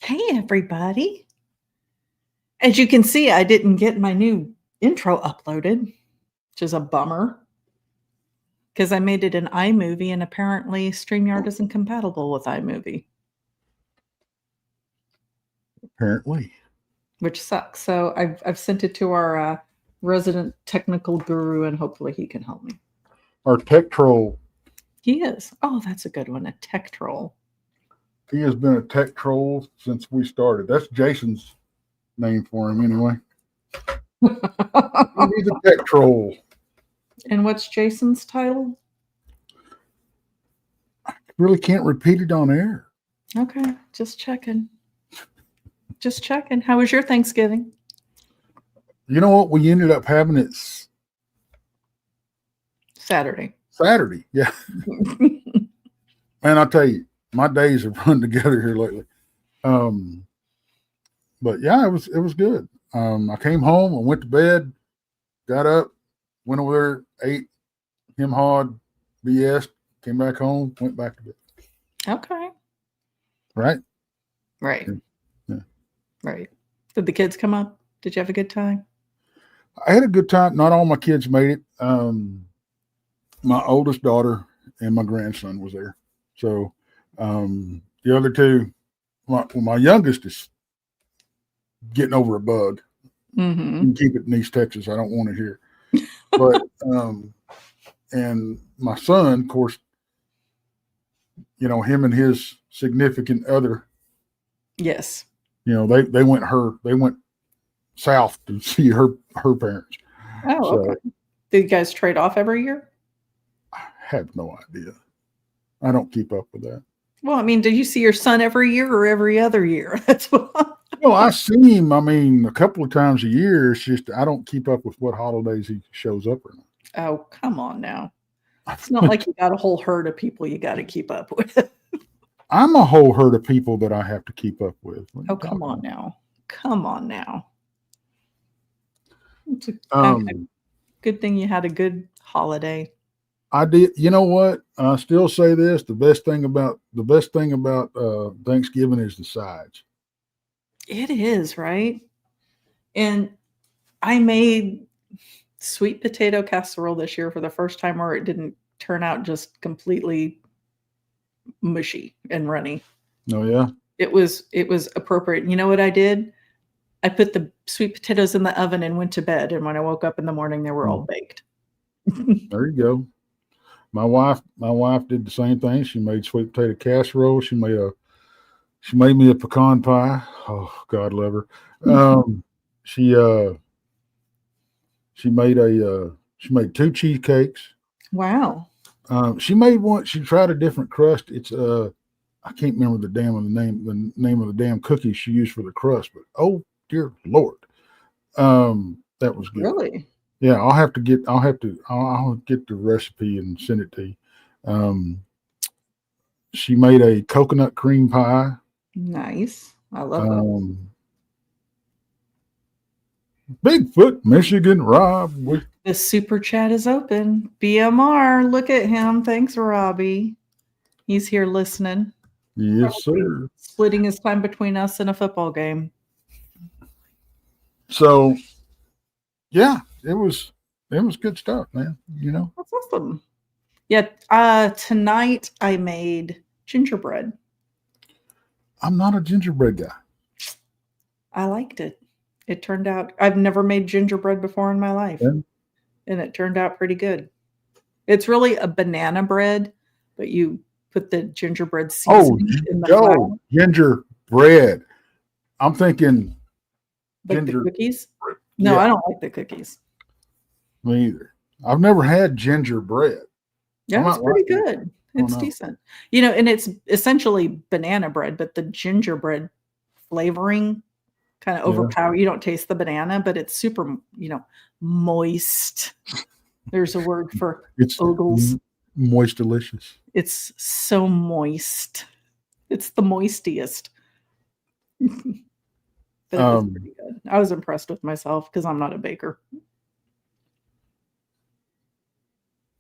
Hey, everybody. As you can see, I didn't get my new intro uploaded, which is a bummer because I made it in iMovie and apparently StreamYard isn't compatible with iMovie, Apparently. which sucks. So I've sent it to our resident technical guru and hopefully he can help me. Our tech troll, He is. Oh, that's a good one. A tech troll. he has been a tech troll since we started. That's Jason's name for him anyway. He's a tech troll. And what's Jason's title? Really can't repeat it on air. Okay, just checking. Just checking. How was your Thanksgiving? You know what? We ended up having it Saturday. Yeah. Man, I'll tell you, my days have run together here lately. But yeah, it was good. I came home, I went to bed, got up, went over there, ate, him hawed, BS, came back home, went back to bed. Okay. Right? Right. Yeah. Right. Did the kids come up? Did you have a good time? I had a good time. Not all my kids made it. My oldest daughter and my grandson was there. So the other two, my youngest is getting over a bug. Mm-hmm. You can keep it in East Texas. I don't want it here. But and my son, of course, him and his significant other. Yes. They went south to see her parents. Oh, so, okay. Do you guys trade off every year? I have no idea. I don't keep up with that. Well, I mean, did you see your son every year or every other year? That's what. Well, I see him. I mean, a couple of times a year. It's just I don't keep up with what holidays he shows up or not. Oh, come on now. It's not like you got a whole herd of people you got to keep up with. I'm a whole herd of people that I have to keep up with. Oh, come on now. Come on now. It's a good thing you had a good holiday. I did. You know what? I still say this: the best thing about Thanksgiving is the sides. It is, right? And I made sweet potato casserole this year for the first time where it didn't turn out just completely mushy and runny. Oh yeah. It was appropriate. You know what I did? I put the sweet potatoes in the oven and went to bed. And when I woke up in the morning, they were all baked. There you go. My wife did the same thing. She made sweet potato casserole. She made me a pecan pie. Oh, God love her. She made 2 cheesecakes. Wow. She made one. She tried a different crust. It's I can't remember the name of the damn cookies she used for the crust, but oh dear Lord, that was good. Really? Yeah, I'll get the recipe and send it to you. She made a coconut cream pie. Nice. I love that. Bigfoot, Michigan, Rob. The super chat is open. BMR, look at him. Thanks, Robbie. He's here listening. Yes, sir. Splitting his time between us and a football game. So, yeah, it was good stuff, man. That's awesome. Yeah, tonight I made gingerbread. I'm not a gingerbread guy. I liked it. It turned out, I've never made gingerbread before in my life. Yeah. And it turned out pretty good. It's really a banana bread, but you put the gingerbread seasoning in the flour. Gingerbread. I'm thinking like the cookies? No, yeah. I don't like the cookies. Me either. I've never had gingerbread. Yeah, it's pretty good. It's decent. And it's essentially banana bread, but the gingerbread flavoring kind of overpower. You don't taste the banana, but it's super, moist. There's a word for ogles. Moist delicious. It's so moist. It's the moistiest. But it was pretty good. I was impressed with myself because I'm not a baker.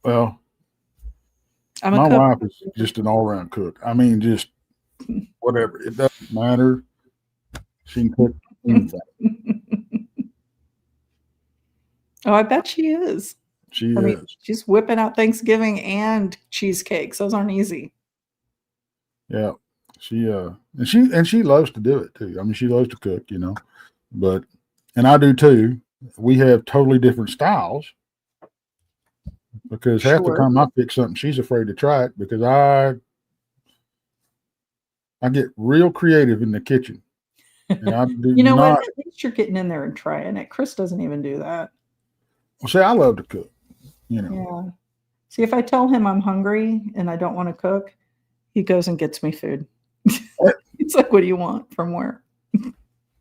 Well, my wife is just an all-around cook. I mean, just whatever. It doesn't matter. She can cook anything. Oh, I bet she is. She I mean, is. she's whipping out Thanksgiving and cheesecakes. Those aren't easy. Yeah. She loves to do it too. I mean, she loves to cook, but and I do too. We have totally different styles because half the Sure. time I pick something, she's afraid to try it because I get real creative in the kitchen. And I do You know what? not. At least you're getting in there and trying it. Chris doesn't even do that. Well, see, I love to cook. Yeah. See, if I tell him I'm hungry and I don't want to cook, he goes and gets me food. It's like, what do you want? From where?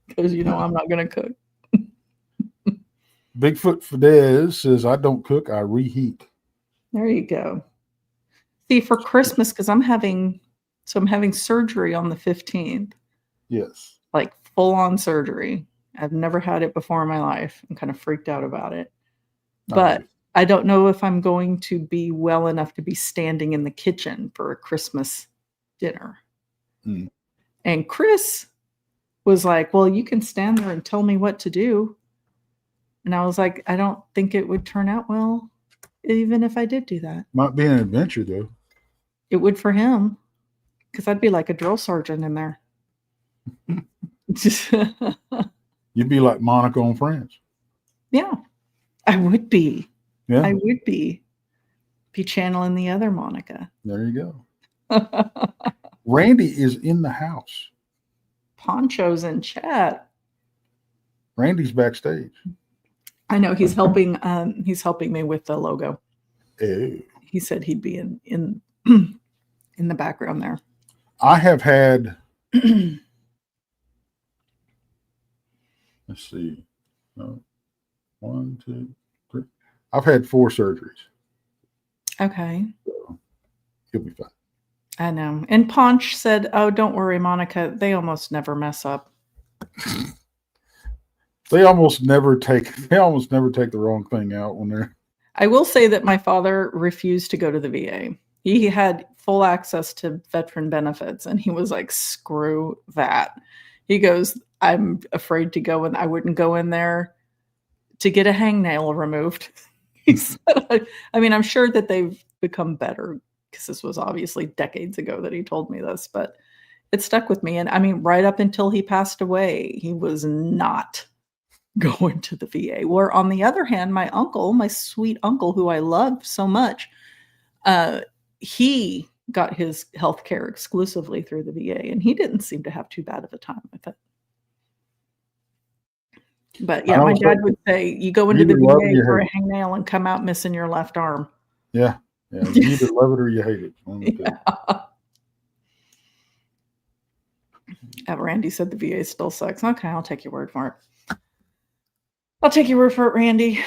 Because I'm not going to cook. Bigfoot Fidesz says, I don't cook, I reheat. There you go. See, for Christmas, because I'm having surgery on the 15th. Yes. Like full on surgery. I've never had it before in my life. I'm kind of freaked out about it. But I don't know if I'm going to be well enough to be standing in the kitchen for a Christmas dinner. Mm. And Chris was like, well, you can stand there and tell me what to do. And I was like, I don't think it would turn out well, even if I did do that. Might be an adventure, though. It would for him, because I'd be like a drill sergeant in there. You'd be like Monica on Friends. Yeah, I would be. Yeah. I would be channeling the other Monica. There you go. Randy is in the house. Poncho's in chat. Randy's backstage. I know he's helping. He's helping me with the logo. Oh. He said he'd be in the background there. I have had. Let's see. 1, 2, 3. I've had 4 surgeries. Okay. So you'll be fine. I know. And Ponch said, "Oh, don't worry, Monica. They almost never mess up. They almost never take the wrong thing out when they're." I will say that my father refused to go to the VA. He had full access to veteran benefits, and he was like, "Screw that." He goes, "I'm afraid to go, and I wouldn't go in there to get a hangnail removed." He said, I mean, I'm sure that they've become better, because this was obviously decades ago that he told me this, but it stuck with me. And I mean, right up until he passed away, he was not going to the VA. Where on the other hand, my uncle, my sweet uncle, who I love so much, he got his health care exclusively through the VA, and he didn't seem to have too bad of a time with it. But yeah, my dad would say, you go into the VA for a hangnail and come out missing your left arm. Yeah. Yeah. You either love it or you hate it. Yeah. Randy said the VA still sucks. Okay, I'll take your word for it. I'll take your word for it, Randy.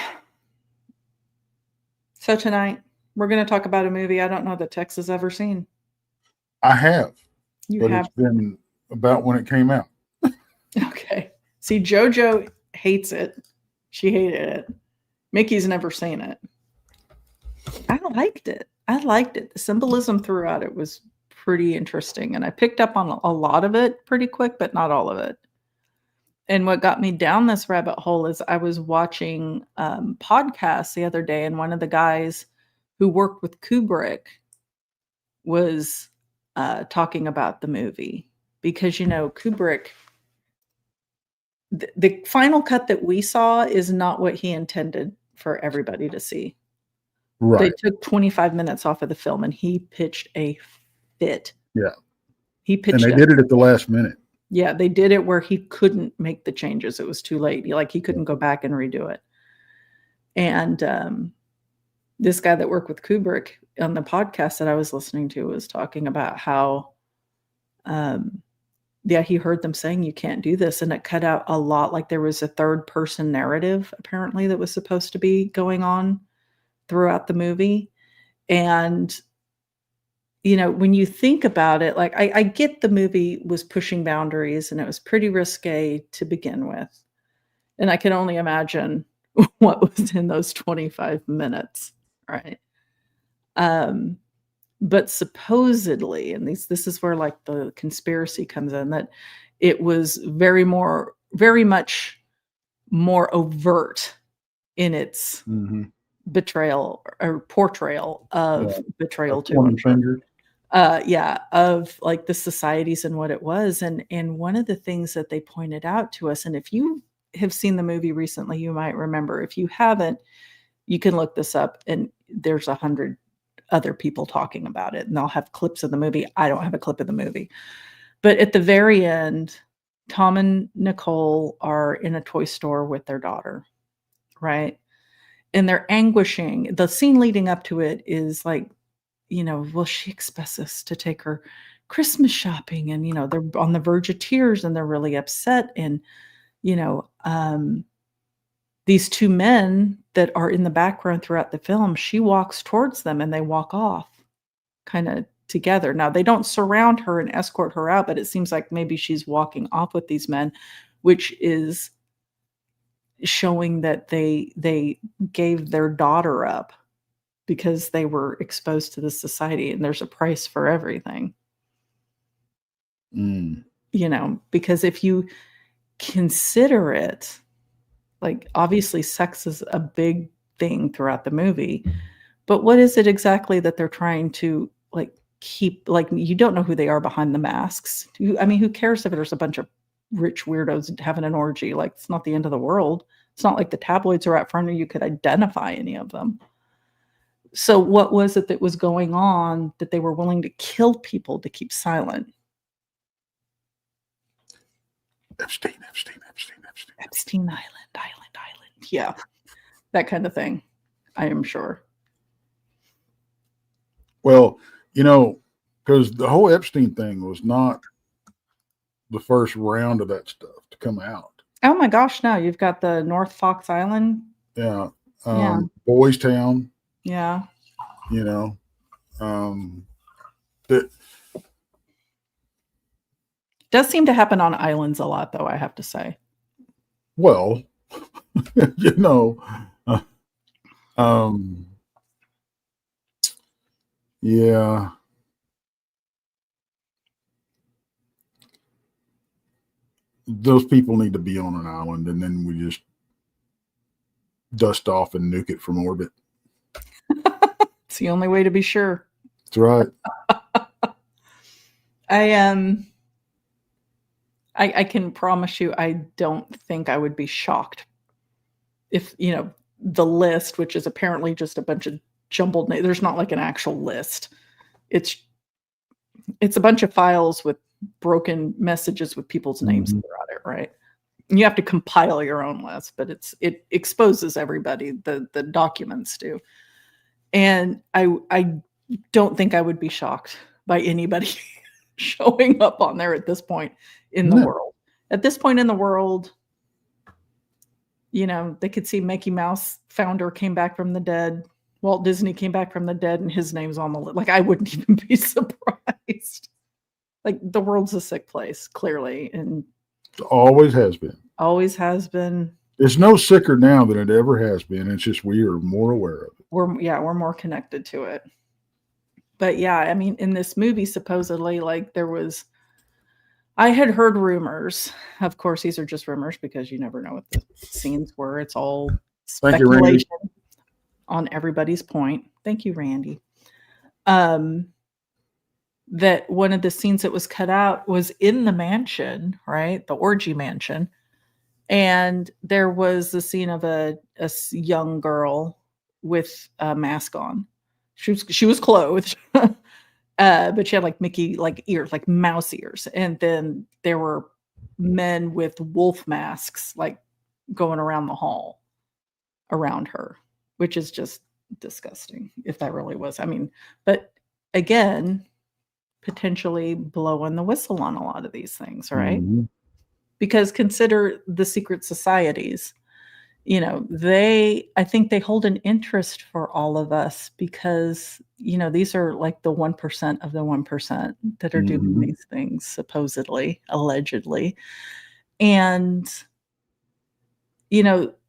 So tonight, we're going to talk about a movie I don't know that Tex has ever seen. I have. You but have? It's been about when it came out. Okay. See, JoJo hates it. She hated it. Mickey's never seen it. I liked it. The symbolism throughout it was pretty interesting, and I picked up on a lot of it pretty quick, but not all of it. And what got me down this rabbit hole is I was watching podcasts the other day, and one of the guys who worked with Kubrick was talking about the movie, because Kubrick, the final cut that we saw is not what he intended for everybody to see. Right. They took 25 minutes off of the film, and he pitched a fit. Yeah. He pitched, and they did it at the last minute. Yeah, they did it where he couldn't make the changes. It was too late. He couldn't go back and redo it. And this guy that worked with Kubrick on the podcast that I was listening to was talking about how, he heard them saying you can't do this, and it cut out a lot. Like there was a third person narrative apparently that was supposed to be going on throughout the movie. And when you think about it, like I get the movie was pushing boundaries, and it was pretty risque to begin with. And I can only imagine what was in those 25 minutes, right? But supposedly, and this is where like the conspiracy comes in, that it was very much more overt in its betrayal or portrayal of betrayal too. I'm sure. Of like the societies and what it was. And one of the things that they pointed out to us, and if you have seen the movie recently, you might remember. If you haven't, you can look this up, and there's 100 other people talking about it, and they'll have clips of the movie. I don't have a clip of the movie. But at the very end, Tom and Nicole are in a toy store with their daughter, right? And they're anguishing. The scene leading up to it is like, well, she expects us to take her Christmas shopping, and, they're on the verge of tears and they're really upset. And, these two men that are in the background throughout the film, she walks towards them and they walk off kind of together. Now, they don't surround her and escort her out, but it seems like maybe she's walking off with these men, which is showing that they gave their daughter up because they were exposed to this society, and there's a price for everything. Because if you consider it, like, obviously sex is a big thing throughout the movie, but what is it exactly that they're trying to like keep? Like, you don't know who they are behind the masks. Who cares if there's a bunch of rich weirdos having an orgy? Like, it's not the end of the world. It's not like the tabloids are out front or you could identify any of them. So what was it that was going on that they were willing to kill people to keep silent? Epstein Island. Yeah, that kind of thing, I am sure. Well, because the whole Epstein thing was not the first round of that stuff to come out. Oh my gosh, no, you've got the North Fox Island. Yeah. Boys Town. Yeah. That does seem to happen on islands a lot, though, I have to say. Well, yeah. Those people need to be on an island, and then we just dust off and nuke it from orbit. It's the only way to be sure. That's right. I can promise you, I don't think I would be shocked if, the list, which is apparently just a bunch of jumbled names. There's not like an actual list. It's a bunch of files with broken messages with people's names throughout it, right? And you have to compile your own list, but it exposes everybody, the documents do. And I don't think I would be shocked by anybody showing up on there at this point in the world. At this point in the world, they could see Mickey Mouse founder came back from the dead. Walt Disney came back from the dead, and his name's on the list. Like, I wouldn't even be surprised. Like, the world's a sick place, clearly. And it always has been. Always has been. It's no sicker now than it ever has been. It's just we are more aware of it. We're more connected to it. But yeah, in this movie, supposedly, like, I had heard rumors. Of course, these are just rumors because you never know what the scenes were. It's all speculation on everybody's point. Thank you, Randy. That one of the scenes that was cut out was in the mansion, right? The orgy mansion. And there was the scene of a young girl with a mask on. She was clothed. But she had like Mickey ears, like mouse ears. And then there were men with wolf masks like going around the hall around her, which is just disgusting if that really was. But again, potentially blowing the whistle on a lot of these things, right? Mm-hmm. Because consider the secret societies. I think they hold an interest for all of us because, these are like the 1% of the 1% that are doing these things, supposedly, allegedly. And,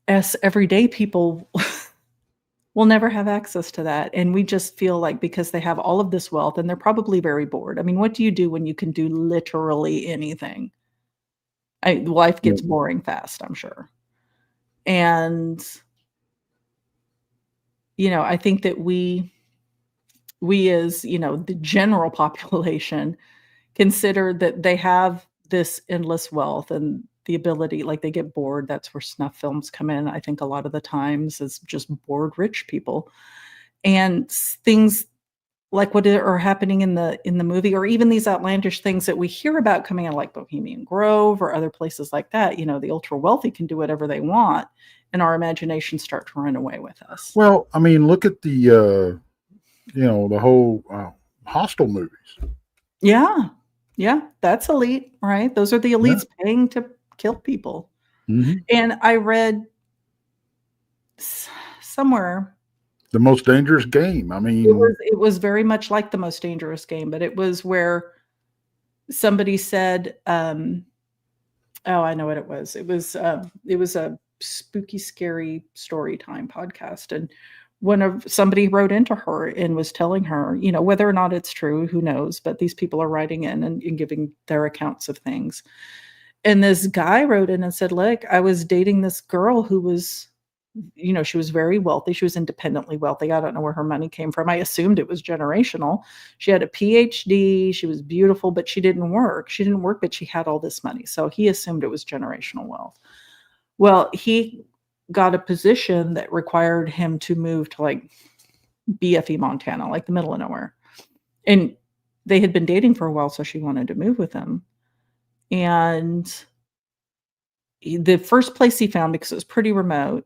as everyday people will never have access to that. And we just feel like because they have all of this wealth and they're probably very bored. What do you do when you can do literally anything? Life Yeah. gets boring fast, I'm sure. And, I think that we as, the general population consider that they have this endless wealth and the ability, like, they get bored. That's where snuff films come in, I think a lot of the times, is just bored rich people. And things like what are happening in the movie, or even these outlandish things that we hear about coming out, like Bohemian Grove or other places like that, the ultra wealthy can do whatever they want, and our imaginations start to run away with us. Well, I mean, look at the the whole Hostel movies. Yeah. Yeah, that's elite, right? Those are the Yeah. elites paying to kill people. Hmm. And I read somewhere The most dangerous game. I it mean, was very much like The Most Dangerous Game, but it was where somebody said, oh, I know what it was. It was a spooky, scary story time podcast, and somebody wrote into her and was telling her, whether or not it's true, who knows, but these people are writing in and giving their accounts of things. And this guy wrote in and said, "Look, I was dating this girl who was, she was very wealthy. She was independently wealthy. I don't know where her money came from. I assumed it was generational. She had a PhD. She was beautiful, but she didn't work. She didn't work, but she had all this money. So he assumed it was generational wealth. Well, he got a position that required him to move to like BFE, Montana, like the middle of nowhere. And they had been dating for a while, so she wanted to move with him. And the first place he found, because it was pretty remote,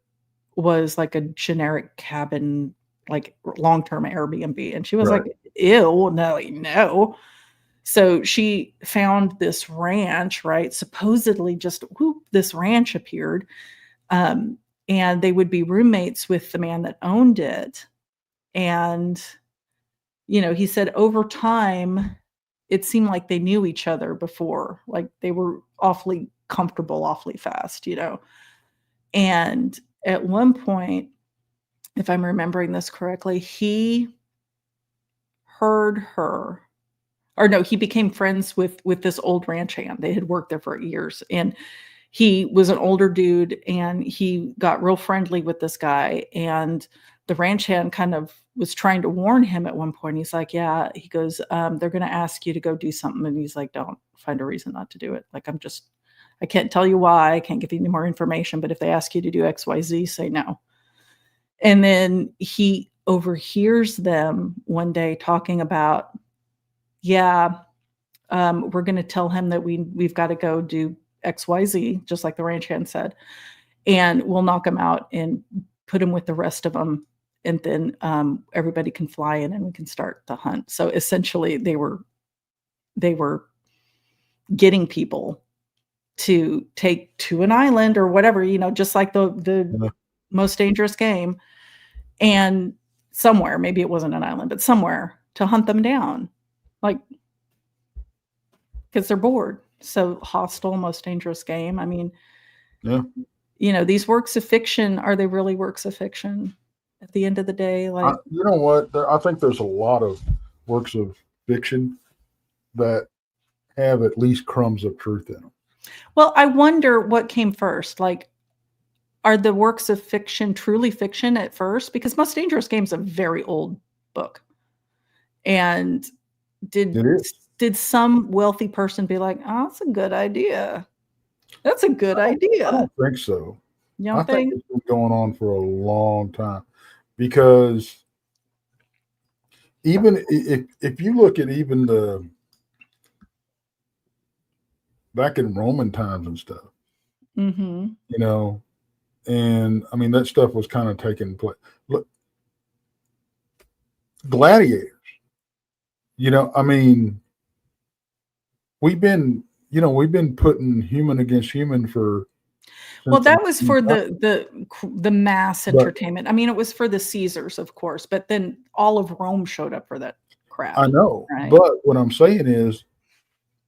was like a generic cabin, like long-term Airbnb. And she was right. like, ew, no, no. So she found this ranch, right? Supposedly just whoop, this ranch appeared. And they would be roommates with the man that owned it. And, he said over time, it seemed like they knew each other before, like they were awfully comfortable awfully fast, And at one point, if I'm remembering this correctly, he heard her, or no, he became friends with this old ranch hand. They had worked there for years, and he was an older dude, and he got real friendly with this guy, and the ranch hand kind of was trying to warn him at one point. He's like, "Yeah," he goes, "They're gonna ask you to go do something," and he's like, "Don't find a reason not to do it. Like, I can't tell you why, I can't give you any more information, but if they ask you to do XYZ, say no." And then he overhears them one day talking about, "Yeah, we're gonna tell him that we've got to go do XYZ, just like the ranch hand said, and we'll knock him out and put him with the rest of them, and then everybody can fly in and we can start the hunt." So essentially, they were getting people to take to an island or whatever, just like the Yeah. Most Dangerous Game, and somewhere, maybe it wasn't an island, but somewhere to hunt them down, like, because they're bored. So Hostel, Most Dangerous Game. I mean, Yeah. these works of fiction, are they really works of fiction at the end of the day? Like, You know what? I think there's a lot of works of fiction that have at least crumbs of truth in them. well, I wonder what came first. Like, are the works of fiction truly fiction at first? Because Most Dangerous Game is a very old book. And did It is. did some wealthy person be like, "Oh, that's a good idea. That's a good I idea." don't think so. You I don't think think? it's been going on for a long time because even if you look at even the back in Roman times and stuff, Mhm. you know, and I mean that stuff was kind of taking place. Look, gladiators, I mean, we've been putting human against human for Well, since that was the for the mass but entertainment. I mean, it was for the Caesars, of course, but then all of Rome showed up for that I crap, know. right? But what I'm saying is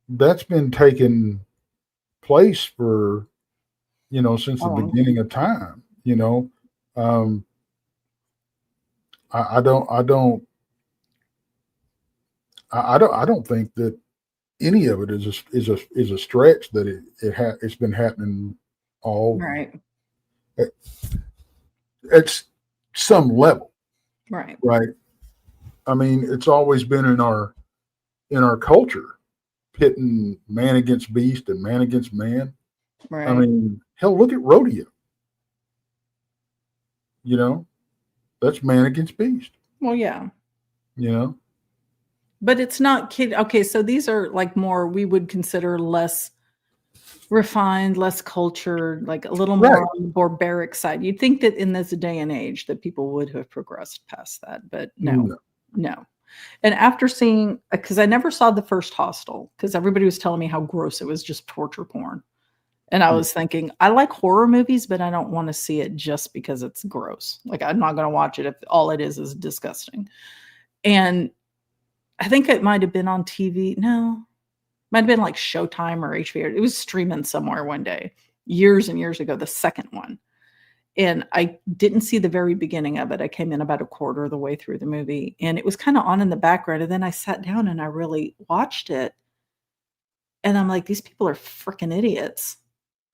that's been taking place for since A the long beginning time. of time. Um, I don't think that. any of it is a stretch that it's been happening all Right. at, at some level, Right. right? I mean, it's always been in our culture, pitting man against beast and man against man. I Right. mean, hell, look at rodeo. You know, that's man against beast. Well, yeah. You know, But it's not kid. Okay, so these are like more we would consider less refined, less cultured, like a little more right? on the barbaric side. You'd think that in this day and age that people would have progressed past that, but no, No. no. And after seeing, because I never saw the first Hostel, because everybody was telling me how gross it was, just torture porn. And I Yeah. was thinking, I like horror movies, but I don't want to see it just because it's gross. Like I'm not going to watch it if all it is disgusting. And I think it might have been on TV. No, might have been like Showtime or HBO. It was streaming somewhere one day, years and years ago, the second one. And I didn't see the very beginning of it. I came in about a quarter of the way through the movie and it was kind of on in the background. And then I sat down and I really watched it. And I'm like, these people are freaking idiots.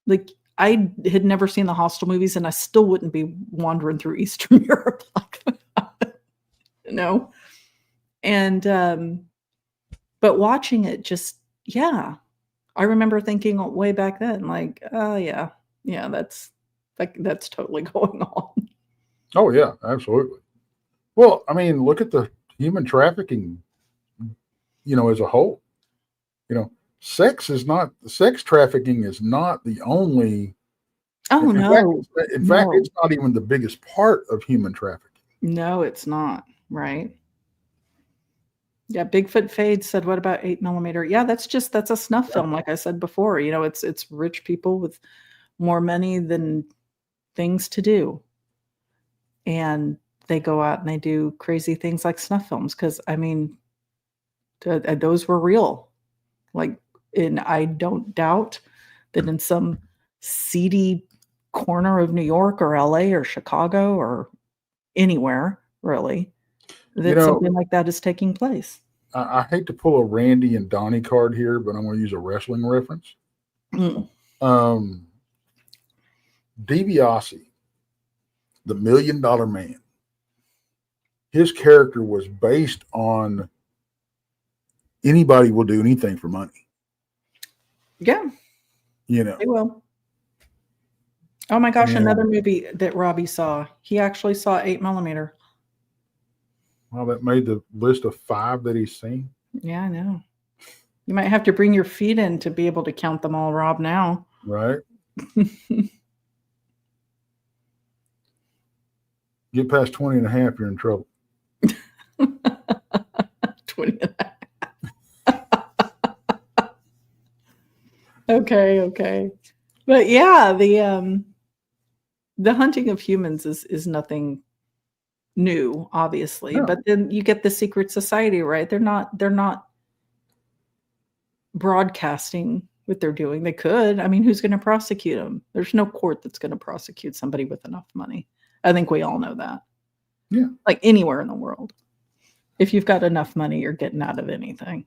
Like, I had never seen the Hostel movies and I still wouldn't be wandering through Eastern Europe like that, you know? And, but watching it just, yeah, I remember thinking way back then, like, oh yeah, yeah, that's totally going on. Oh yeah, absolutely. Well, I mean, look at the human trafficking, as a whole. You know, sex trafficking is not the only. Oh In fact, no, it's no, not even the biggest part of human trafficking. no, it's not right. Yeah, Bigfoot Fade said, "What about 8 millimeter?" Yeah, that's a snuff Yeah. film. Like I said before, it's rich people with more money than things to do, and they go out and they do crazy things like snuff films. Because I mean, those were real. Like, and I don't doubt that in some seedy corner of New York or LA or Chicago or anywhere really, You that know, something like that is taking place. I hate to pull a Randy and Donnie card here, but I'm going to use a wrestling reference. Mm. Um, DiBiase, the $1 Million Man, his character was based on anybody will do anything for money. Yeah, You know, they will. Oh my gosh, another and movie that Robbie saw. He actually saw 8 millimeter. well, that made the list of 5 that he's seen. Yeah, I know. You might have to bring your feet in to be able to count them all, Rob, now. Right? Get past 20 and a half, you're in trouble. 20. Okay. But yeah, the hunting of humans is nothing new, obviously. No. But then you get the secret society, right? They're not broadcasting what they're doing. They could. I mean, who's going to prosecute them? There's no court that's going to prosecute somebody with enough money. I think we all know that. Yeah. Like anywhere in the world. If you've got enough money, you're getting out of anything.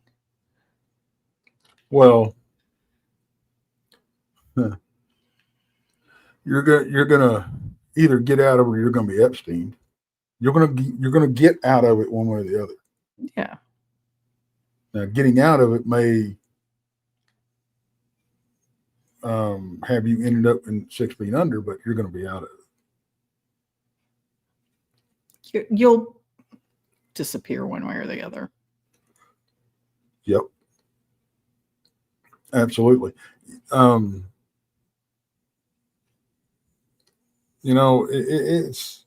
Well, you're gonna either get out of it or you're gonna be Epstein. You're gonna get out of it one way or the other. Yeah. Now, getting out of it may have you ended up in 6 feet under, but you're going to be out of it. You'll disappear one way or the other. Yep, absolutely. It's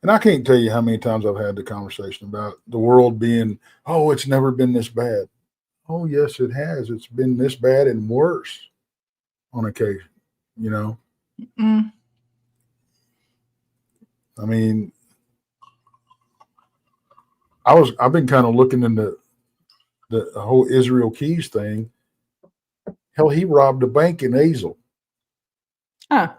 and I can't tell you how many times I've had the conversation about the world being, oh, it's never been this bad. Oh, yes, it has. It's been this bad and worse on occasion. Mm. I mean, I've been kind of looking into the whole Israel Keys thing. Hell, he robbed a bank in Azle. Huh.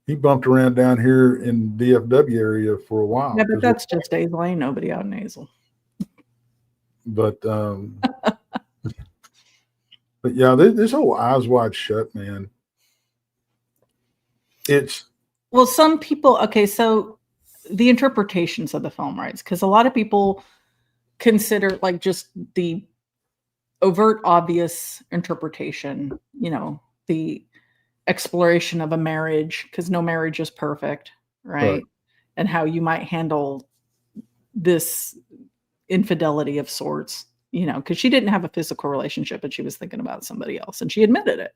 he bumped around down here in DFW area for a while. Yeah, but that's just Hazel. Ain't nobody out in Hazel. But but yeah, this whole Eyes Wide Shut, man. It's Well, some people. Okay, so the interpretations of the film, right? Because a lot of people consider like just the overt, obvious interpretation. You know, the exploration of a marriage, because no marriage is perfect, right? And how you might handle this infidelity of sorts, you know, because she didn't have a physical relationship, but she was thinking about somebody else, and she admitted it.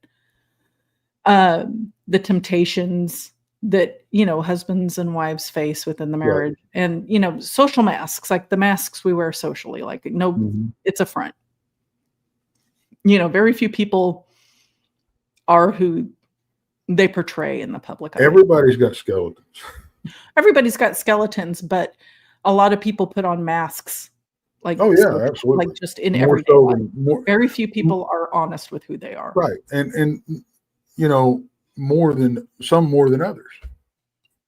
The temptations that, you know, husbands and wives face within the marriage, and, you know, social masks, like the masks we wear socially, like, no, it's a front. You know, very few people are who they portray in the public eye. Everybody's got skeletons. Everybody's got skeletons, but a lot of people put on masks. Like, oh yeah, absolutely. Like just in everyday life. Very few people are honest with who they are. Right. And you know, more than others.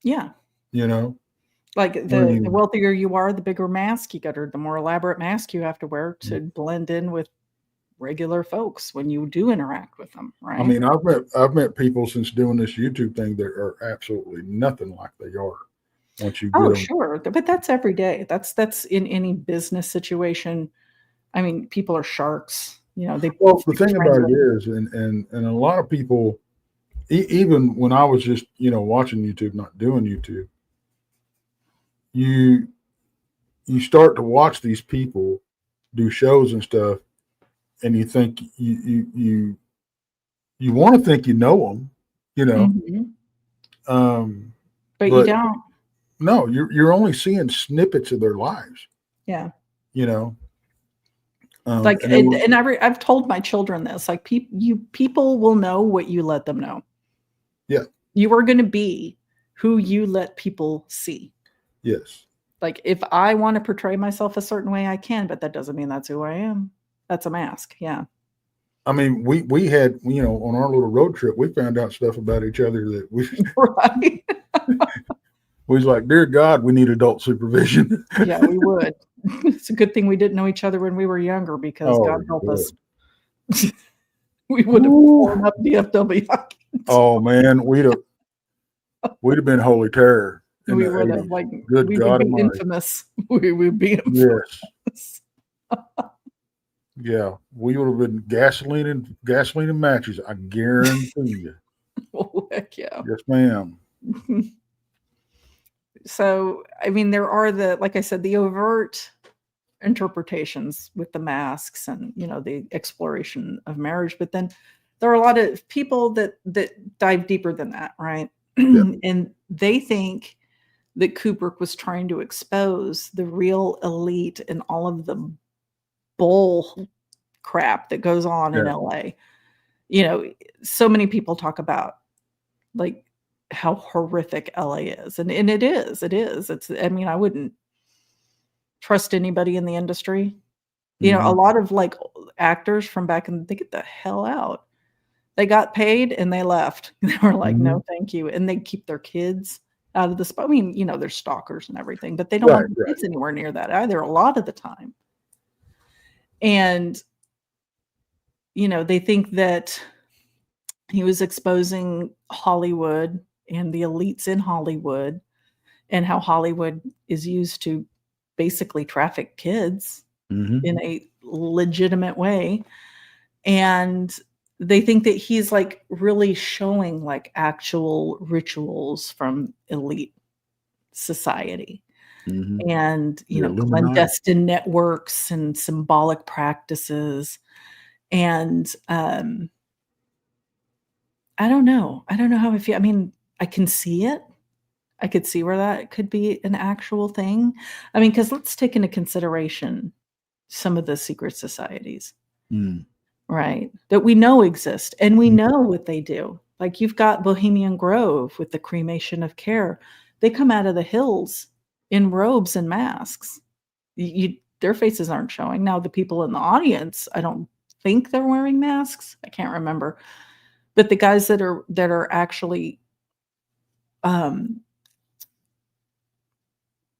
Yeah. You know, like the wealthier you are, the bigger mask you got, or the more elaborate mask you have to wear to blend in with regular folks when you do interact with them, right? I mean, I've met people since doing this YouTube thing that are absolutely nothing like they are. Once you get them. Sure, but that's every day. That's in any business situation. I mean, people are sharks. You know, the thing about it is, and a lot of people, even when I was just, you know, watching YouTube, not doing YouTube, you start to watch these people do shows and stuff, and you think you want to think you know them, you know, but you don't. No, you're only seeing snippets of their lives. Yeah, you know. Like, and I've told my children this, like, people will know what you let them know. Yeah. You are going to be who you let people see. Yes. Like, if I want to portray myself a certain way, I can, but that doesn't mean that's who I am. That's a mask. Yeah. I mean, we had, you know, on our little road trip, we found out stuff about each other that we right. We was like, dear God, we need adult supervision. Yeah, we would. It's a good thing we didn't know each other when we were younger, because God help us. We would have blown up DFW. Oh man, we'd have been holy terror. We would have, like, good God would be infamous. We would be infamous. Yes. Yeah, we would have been gasoline and matches. I guarantee you. Oh, heck yeah. Yes, ma'am. So, I mean, there are like I said, the overt interpretations with the masks and, you know, the exploration of marriage, but then there are a lot of people that dive deeper than that, right? Yeah. And they think that Kubrick was trying to expose the real elite and all of the bull crap that goes on in LA. You know, so many people talk about, like, how horrific LA is. And it is. I mean, I wouldn't trust anybody in the industry. You know, a lot of, like, actors from back in, they get the hell out. They got paid and they left. They were like, no, thank you. And they keep their kids out of the spot. I mean, you know, they're stalkers and everything, but they don't want their kids anywhere near that either a lot of the time. And, you know, they think that he was exposing Hollywood and the elites in Hollywood, and how Hollywood is used to basically traffic kids in a legitimate way. And they think that he's, like, really showing, like, actual rituals from elite society. And, you know, clandestine networks and symbolic practices. And I don't know how I feel. I mean, I can see it. I could see where that could be an actual thing. I mean, because let's take into consideration some of the secret societies, right, that we know exist, and we know what they do. Like, you've got Bohemian Grove with the cremation of care. They come out of the hills in robes and masks. Their faces aren't showing. Now, the people in the audience, I don't think they're wearing masks. I can't remember. But the guys that are actually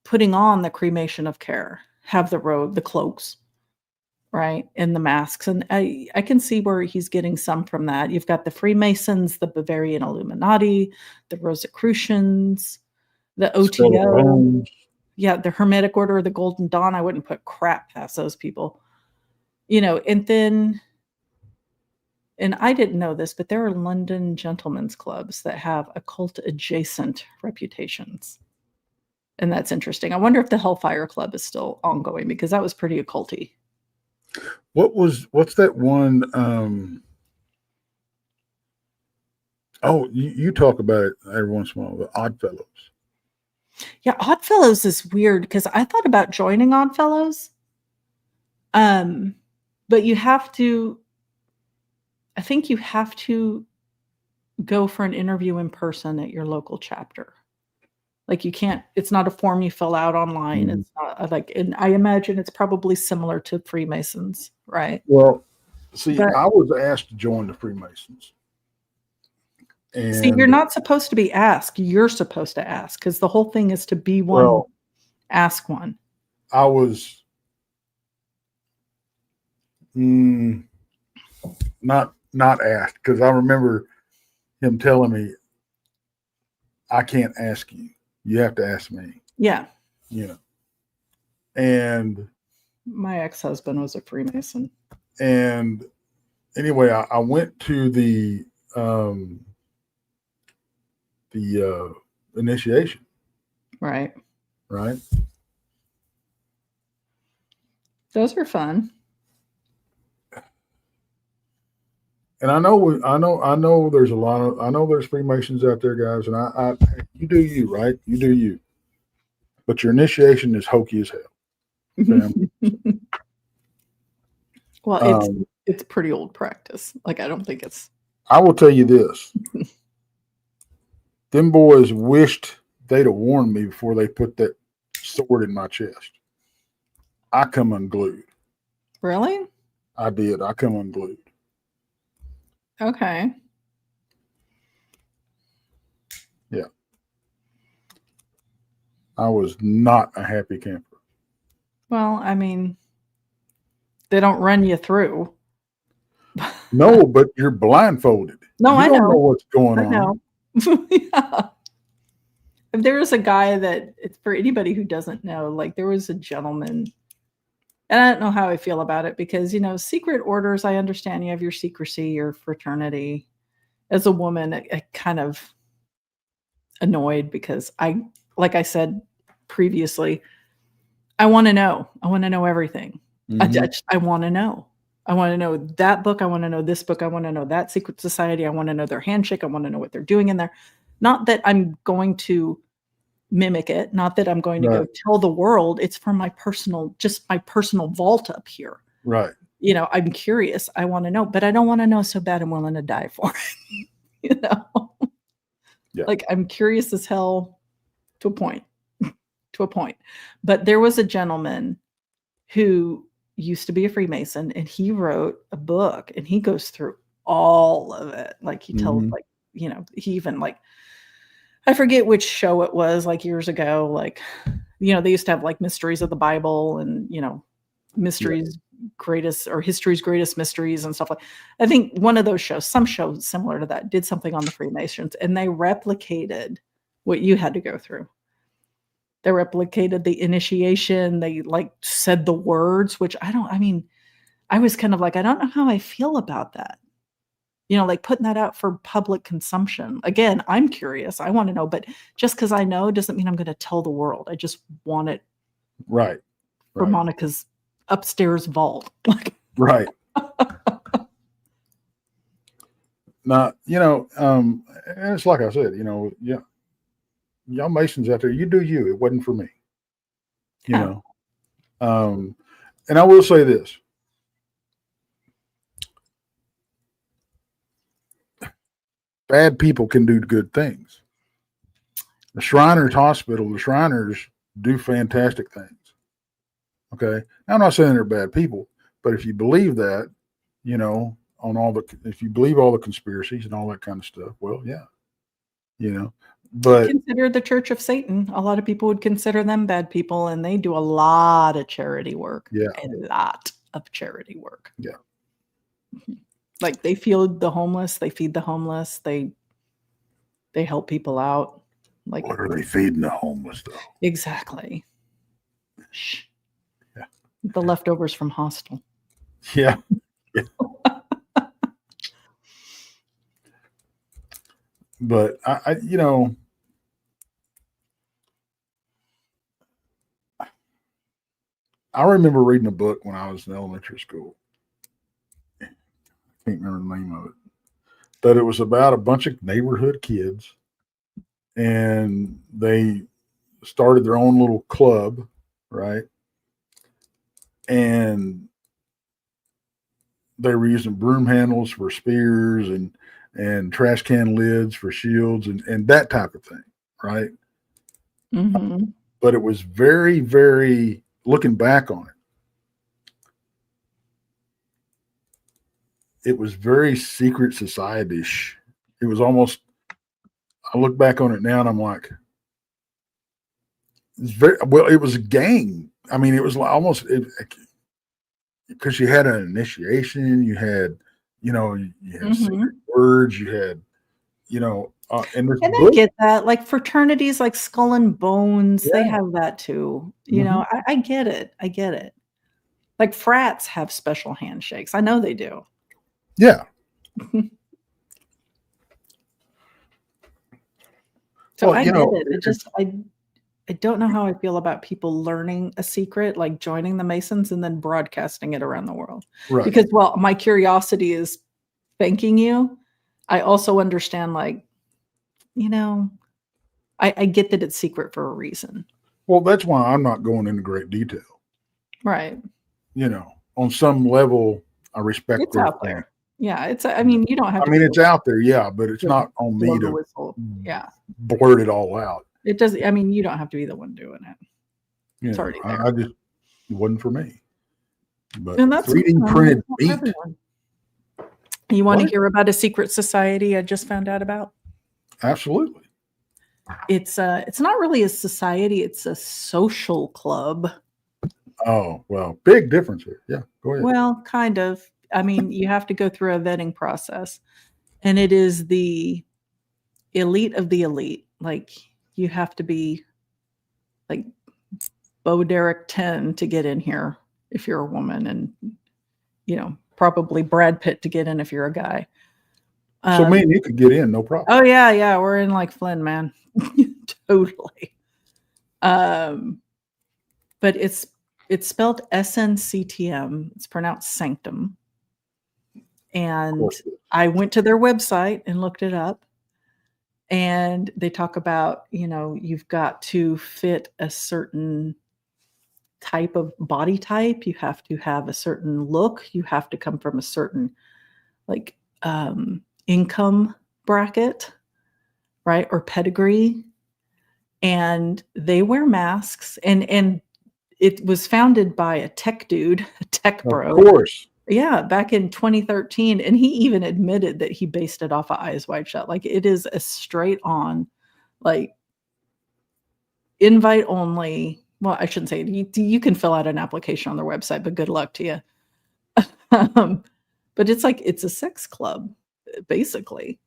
putting on the cremation of care, have the robe, the cloaks, right, and the masks, and I can see where he's getting some from that. You've got the Freemasons, the Bavarian Illuminati, the Rosicrucians, the OTO. Yeah, the Hermetic Order of the Golden Dawn. I wouldn't put crap past those people. And then, and I didn't know this, but there are London gentlemen's clubs that have occult adjacent reputations. And that's interesting. I wonder if the Hellfire Club is still ongoing, because that was pretty occulty. What's that one? You talk about it every once in a while, the Oddfellows. Yeah, Oddfellows is weird, because I thought about joining Oddfellows. But I think you have to go for an interview in person at your local chapter. Like, you can't, it's not a form you fill out online. Mm-hmm. It's not like, and I imagine it's probably similar to Freemasons, right? Well, see, I was asked to join the Freemasons. And see, you're not supposed to be asked. You're supposed to ask, because the whole thing is to be one, ask one. I was not asked, because I remember him telling me, I can't ask you. You have to ask me. Yeah. And my ex-husband was a Freemason. And anyway, I went to the initiation. Right. Those are fun. And I know there's there's Freemasons out there, guys, and you do you, right? You do you. But your initiation is hokey as hell. Well, it's pretty old practice. Like, I don't think it's. I will tell you this. Them boys wished they'd have warned me before they put that sword in my chest. I come unglued. Really? I did. I come unglued. Okay. Yeah. I was not a happy camper. Well, I mean, they don't run you through. No, but you're blindfolded. No, I don't know what's going on. I know. Yeah. If there was a guy that, it's for anybody who doesn't know, like, there was a gentleman, and I don't know how I feel about it, because, secret orders, I understand you have your secrecy, your fraternity. As a woman, I kind of annoyed, because like I said previously, I want to know. I want to know everything. Mm-hmm. I want to know. I want to know that book. I want to know this book. I want to know that secret society. I want to know their handshake. I want to know what they're doing in there. Not that I'm going to mimic it. Not that I'm going to go tell the world. It's for my personal vault up here. Right. I'm curious. I want to know, but I don't want to know so bad I'm willing to die for it. Yeah. Like, I'm curious as hell to a point. But there was a gentleman who used to be a Freemason, and he wrote a book, and he goes through all of it. Like, he tells, like, he even, like, I forget which show it was, like, years ago, like, they used to have, like, Mysteries of the Bible, and, mysteries greatest, or history's greatest mysteries and stuff like. I think one of those shows, some show similar to that, did something on the Freemasons, and they replicated what you had to go through. They replicated the initiation. They, like, said the words, which I was kind of like, I don't know how I feel about that. Like, putting that out for public consumption. Again, I'm curious. I want to know, but just because I know doesn't mean I'm going to tell the world. I just want it. Right. For Monica's upstairs vault. Right. Now, and it's like I said, y'all Masons out there, you do you. It wasn't for me. And I will say this. Bad people can do good things. The Shriners Hospital, the Shriners do fantastic things. Okay. Now, I'm not saying they're bad people, but if you believe that, if you believe all the conspiracies and all that kind of stuff, well, yeah. But consider the Church of Satan. A lot of people would consider them bad people, and they do a lot of charity work. yeah, A lot of charity work. yeah. Like they feed the homeless, they feed the homeless, they help people out. Like What are they feeding the homeless though? exactly. Shh. Yeah. The leftovers from Hostel. Yeah. Yeah. But I I remember reading a book when I was in elementary school. I can't remember the name of it. But it was about a bunch of neighborhood kids, and they started their own little club, right? And they were using broom handles for spears and trash can lids for shields and that type of thing, right? Mm-hmm. But it was very, very, looking back on it was very secret society-ish. It was almost, I look back on it now and I'm like, it's very, well, it was a gang. I mean, it was almost, because you had an initiation, you had, you had secret words, you had, and this And I book, get that. Like fraternities like Skull and Bones, they yeah, have that too. You know, I get it. I get it. Like frats have special handshakes. I know they do. yeah. So Well, I get it. It just I don't know how I feel about people learning a secret, like joining the Masons and then broadcasting it around the world. right. Because while my curiosity is thanking you, I also understand, like, I get that it's secret for a reason. Well, that's why I'm not going into great detail. Right. On some level, I respect It's their out thing. there. Yeah, I mean, you don't have to. I mean, it's out there, yeah, but it's not on me to whistle. Yeah. blurt it all out. It does. I mean, you don't have to be the one doing it. It's already there. I just, it wasn't for me. But And that's 3D printed meat. You want to hear about a secret society I just found out about? Absolutely. It's not really a society, it's a social club. Oh, well, big difference here. Yeah, go ahead. Well, kind of. I mean, you have to go through a vetting process, and it is the elite of the elite. Like, you have to be like Bo Derek 10 to get in here if you're a woman, and probably Brad Pitt to get in if you're a guy. So me and you could get in, no problem. Oh yeah, we're in like Flynn, man. Totally. But it's spelled SNCTM. It's pronounced sanctum. And I went to their website and looked it up. And they talk about, you've got to fit a certain type of body type. You have to have a certain look. You have to come from a certain income bracket, right? Or pedigree. And they wear masks, and it was founded by a tech dude, a tech bro. Of course. Yeah, back in 2013. And he even admitted that he based it off of Eyes Wide Shut. Like, it is a straight on, like, invite only. Well, I shouldn't say it. You can fill out an application on their website, but good luck to you. But it's a sex club, basically.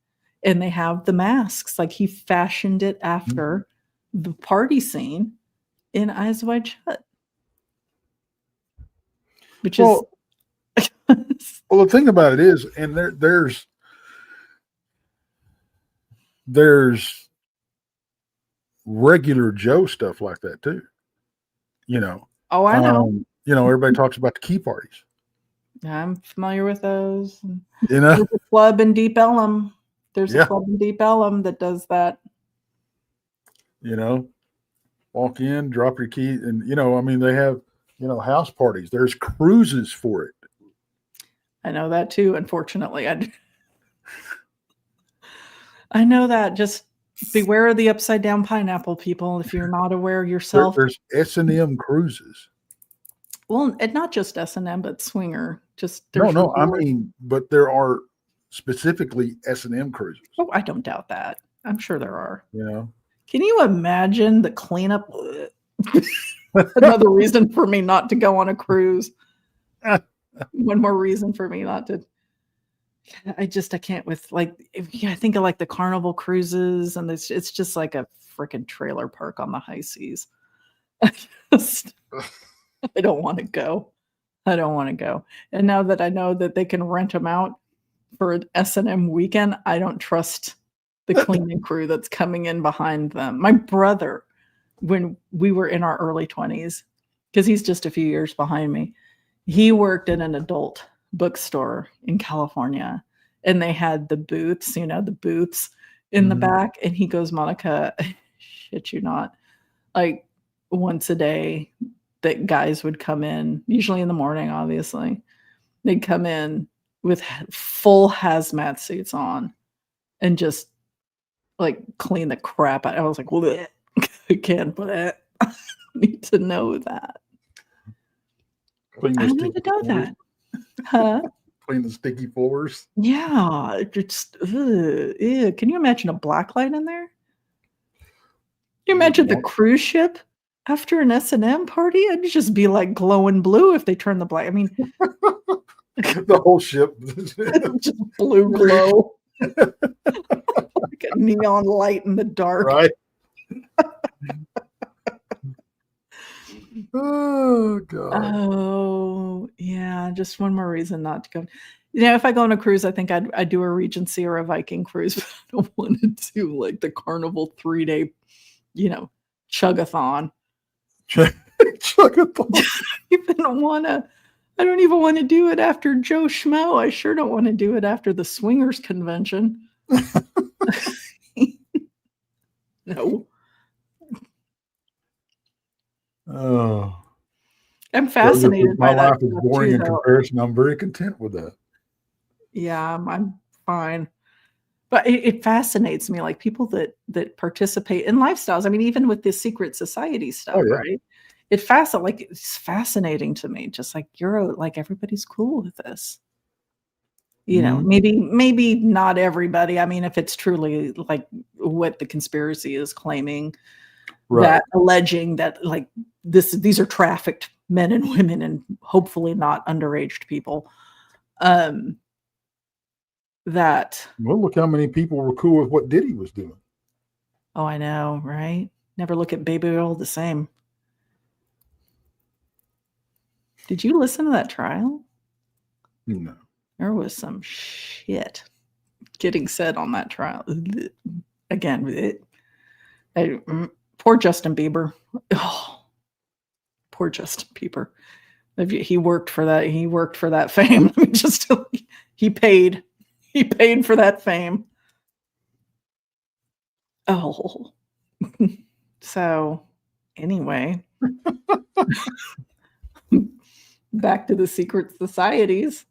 And they have the masks. Like, he fashioned it after the party scene in Eyes Wide Shut. Which is well, the thing about it is, and there's regular Joe stuff like that too. Oh, I know. Everybody talks about the key parties. I'm familiar with those. There's a club in Deep Ellum. There's a club in Deep Ellum that does that. Walk in, drop your key, and I mean, they have house parties. There's cruises for it. I know that too. Unfortunately, I know that. Just beware of the upside down pineapple, people. If you're not aware yourself, there's S&M cruises. Well, and not just S&M, but swinger. No. I mean, but there are specifically S&M cruises. Oh, I don't doubt that. I'm sure there are. Yeah. Can you imagine the cleanup? Another reason for me not to go on a cruise. One more reason for me not to. I can't with like, I think of like the Carnival cruises, and it's just like a freaking trailer park on the high seas. I don't want to go. I don't want to go. And now that I know that they can rent them out for an S&M weekend, I don't trust the cleaning crew that's coming in behind them. My brother, when we were in our early 20s, because he's just a few years behind me, he worked in an adult bookstore in California, and they had the booths, the booths in the back. And he goes, Monica, shit you not, like once a day that guys would come in, usually in the morning, obviously. They'd come in with full hazmat suits on and just like clean the crap out. I was like, bleh. I can't put it. I need to know that. I need to know that. Huh? Clean the sticky floors. Yeah. Just, ew. Can you imagine a black light in there? Can you imagine the cruise ship after an S&M party? It'd just be like glowing blue if they turn the black. I mean, the whole ship just blue glow. Like a neon light in the dark. Right. Oh God. Oh yeah, just one more reason not to go. If I go on a cruise, I think I'd do a Regency or a Viking cruise, but I don't want to do like the Carnival 3-day, chug-a-thon. Chug-a-thon. I don't even want to do it after Joe Schmo. I sure don't want to do it after the swingers convention. No. Oh. I'm fascinated by my that. life is boring in comparison. I'm very content with that. Yeah, I'm fine. But it fascinates me, like people that participate in lifestyles. I mean, even with this secret society stuff, right? It's fascinating to me. Just like like everybody's cool with this. Maybe not everybody. I mean, if it's truly like what the conspiracy is claiming, that alleging that like these are trafficked men and women, and hopefully not underage people. Well, look how many people were cool with what Diddy was doing. Oh, I know, right? Never look at Baby Oil the same. Did you listen to that trial? No. There was some shit getting said on that trial. Again, poor Justin Bieber. Oh, poor Justin Bieber. He worked for that. He worked for that fame. He paid. He paid for that fame. Oh. So, anyway. Back to the secret societies.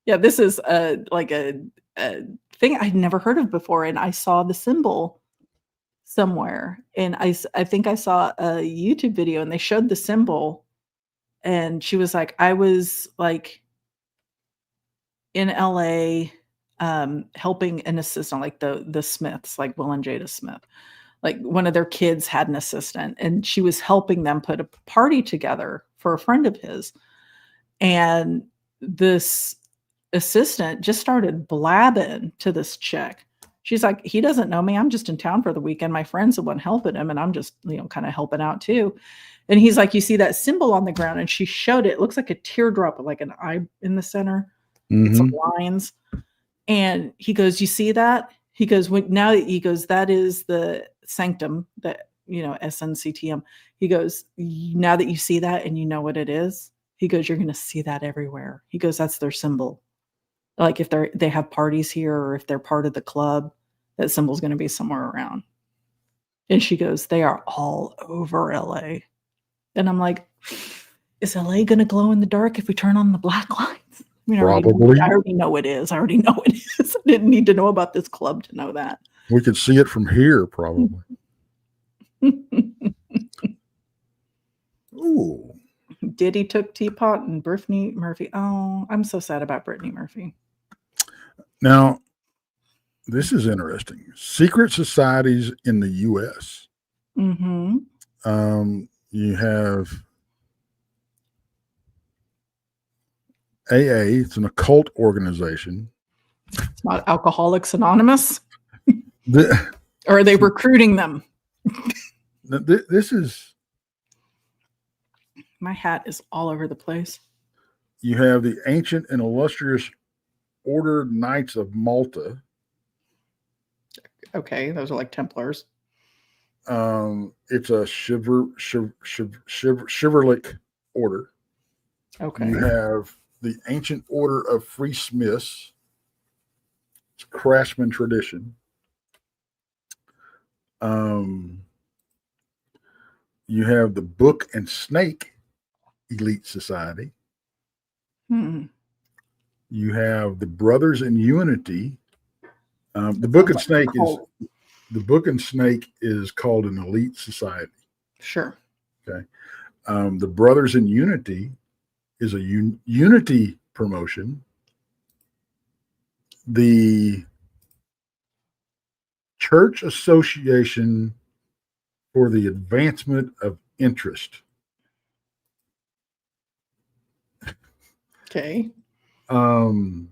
Yeah, this is like a thing I'd never heard of before, and I saw the symbol somewhere, and I think I saw a YouTube video, and they showed the symbol, and she was like, I was like in LA helping an assistant, like the Smiths, like Will and Jada Smith. Like one of their kids had an assistant, and she was helping them put a party together for a friend of his. And this assistant just started blabbing to this chick. She's like, he doesn't know me. I'm just in town for the weekend. My friend's the one helping him, and I'm just, kind of helping out too. And he's like, you see that symbol on the ground? And she showed it. It looks like a teardrop with like an eye in the center, some lines. And he goes, you see that? He goes, that is the sanctum, that, SNCTM. He goes, now that you see that and you know what it is, he goes, you're going to see that everywhere. He goes, that's their symbol. Like if they have parties here, or if they're part of the club, that symbol's going to be somewhere around. And she goes, they are all over LA. And I'm like, is LA going to glow in the dark if we turn on the black lights? I mean, Probably. I already know it is. I didn't need to know about this club to know that. We could see it from here, probably. Ooh. Diddy took Teapot and Brittany Murphy. Oh, I'm so sad about Brittany Murphy. Now, This is interesting. Secret societies in the U.S. Mm-hmm. You have AA. It's an occult organization. It's not Alcoholics Anonymous. The, Or are they recruiting them? this is. My hat is all over the place. You have the ancient and illustrious Order Knights of Malta. Okay, those are like Templars. It's a chivalric order. Okay. You have the Ancient Order of Free Smiths. It's craftsman tradition. You have the Book and Snake Elite Society. You have the Brothers in Unity. The Book and Snake is called an elite society. Sure. Okay. The Brothers in Unity is a unity promotion. The Church Association for the Advancement of Interest. Okay. The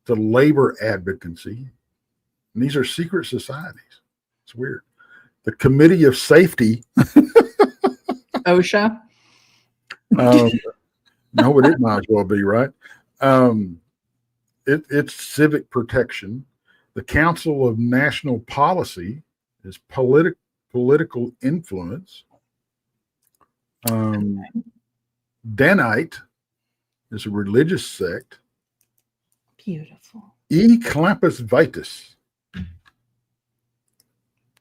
Labor Advocacy. And these are secret societies. It's weird. The Committee of Safety. OSHA. No, but it might as well be, right? It's civic protection. The Council of National Policy is political influence. Danite is a religious sect. Beautiful. E Clampus Vitus.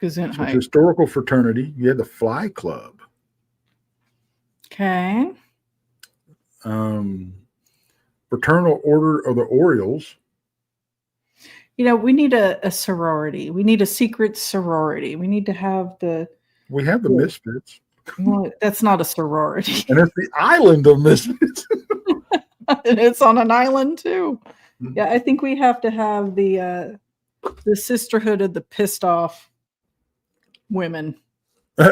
Gesundheit. Historical fraternity. You had the Fly Club. Okay. Fraternal Order of the Orioles. You know, we need a sorority. We need a secret sorority. We need to have the. We have the Misfits. Well, that's not a sorority. And it's the island of Misfits. And it's on an island too. Yeah, I think we have to have the sisterhood of the pissed off women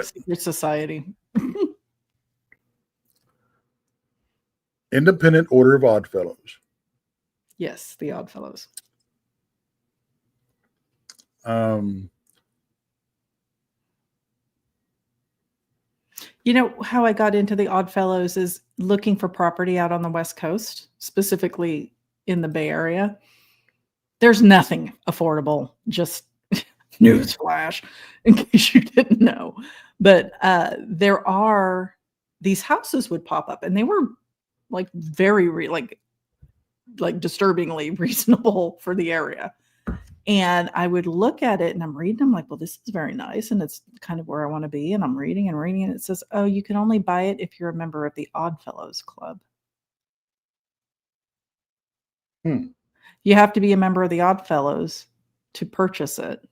secret society. Independent Order of Oddfellows. Yes, the Oddfellows. You know how I got into the Oddfellows is looking for property out on the West Coast, specifically in the Bay Area. There's nothing affordable, just newsflash, in case you didn't know. But there are these houses would pop up, and they were like very like disturbingly reasonable for the area. And I would look at it and I'm reading, I'm like, well, this is very nice. And it's kind of where I want to be. And I'm reading, and it says, oh, you can only buy it if you're a member of the Oddfellows Club. You have to be a member of the Oddfellows to purchase it.